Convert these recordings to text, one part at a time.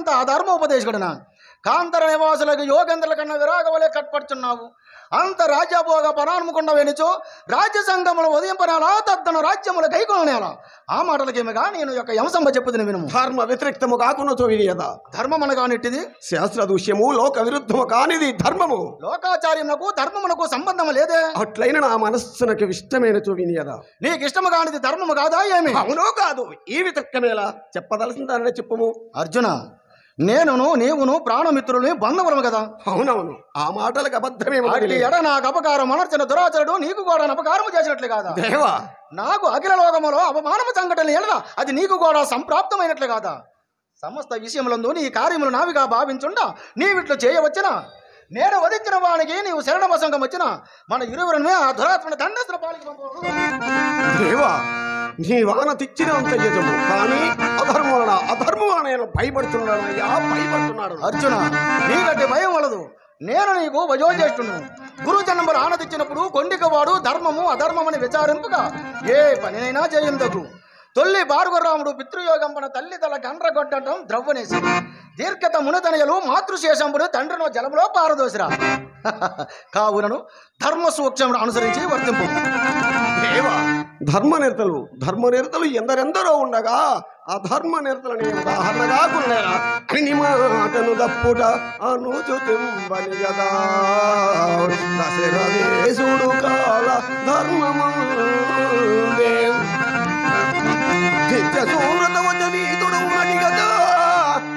నీకంత ధర్మోపదేశకుడనా? కాంతర నివాసులకు యోగేంద్రుల కన్నా విరాగవలే కట్పడుచున్నావు. అంత రాజ్యభోగ పరాన్ముకుండ వెనుచు రాజ్య సంఘములు ఉదయింపనేలా తద్దను రాజ్యముల గైకొనేలా. ఆ మాటలకేమిగా నేను యొక్క యంసంబ చెప్పుదని వినుము. ధర్మ వ్యతిరేక్తము కాకున్నచో వినియదా? ధర్మమనగా నెట్టిది శాస్త్ర దూష్యము లోక విరుద్ధము కానిది ధర్మము. లోకాచార్యమునకు ధర్మమునకు సంబంధం లేదే. అట్లయిన నా మనస్సునకు ఇష్టమైనచో వినియదా? నీకు ఇష్టము కానిది ధర్మము కాదా ఏమి? అవునో కాదు, ఈ వితర్కమేలా? చెప్పదలసిన దానినే చెప్పుము. అర్జున, నేనును నీవును ప్రాణమిత్రులని బంధువులము కదా. అవునవును, ఆ మాటలకు అబద్ధమేమో. ఎడ నాకు అపకారం అనర్చిన దురాచరుడు నీకు కూడా అపకారము చేసినట్లే కాదా? దేవా, నాకు అఖిల లోకములో అవమానము సంఘటన ఎడదా అది నీకు కూడా సంప్రాప్తమైనట్లే కాదా? సమస్త విషయములందు నీ కార్యములు నావిగా భావించుండా నీవిట్లు చేయవచ్చిన నేను వధించిన వానికి నీవు శరణవసంగం వచ్చిన మన ఇరువురమే ఆ దురాత్మని దండస్త్ర పాలికి పంపు. దేవా, నీ వాన తెచ్చినంత యజము, కానీ అధర్మం వలన నేను భయపడుతున్నాడు. అయ్యా, భయపడుతున్నాడు. అర్జున, నీకంటే భయం వలదు. నేను నీకు వయోజ్యేష్ఠున్నాను. గురుజన్మలు ఆనదిచ్చినప్పుడు కొండిక వాడు ధర్మము అధర్మమని విచారింపుగా ఏ పనినైనా చేయందకు. తొల్లి భార్గవరాముడు పితృయోగంపన తల్లి తల గండ్రగొట్టడం ద్రవ్వనేసి దీర్ఘత మునితనయలు మాతృశేషంపుడు తండ్రినో జలములో పారదోసిరా. కావునను ధర్మ సూక్ష్మను అనుసరించి వర్తింపు. దేవా, ధర్మనిరతలు ఎందరెందరో ఉండగా అధర్మ నిరతలని ఉదాహరణగా కొనేరా అని మాటను దప్పుట అనుచుతింబని గదా. దశరథేశుడు కాల ధర్మమందే నిత్యసూరత వచనీతుడు నడి గదా.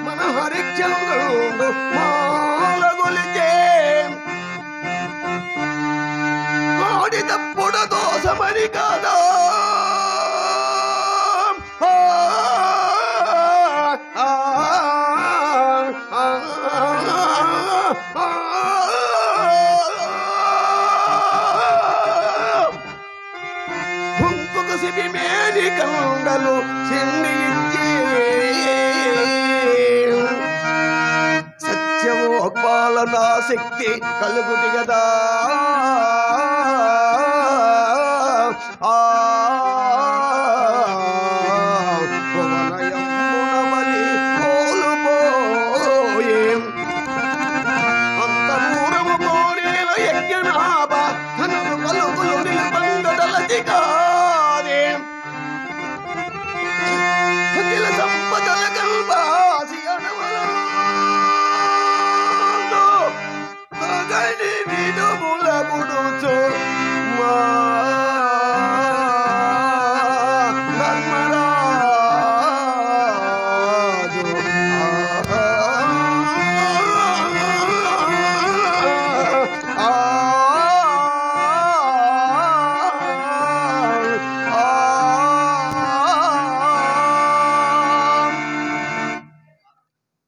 మన హరిచంద్రుడు మాలగొలిచే ఆడి తప్పుడ దోషమని కదా. కండలు సత్యమోపాలనా శక్తి కలుగుటి గదా.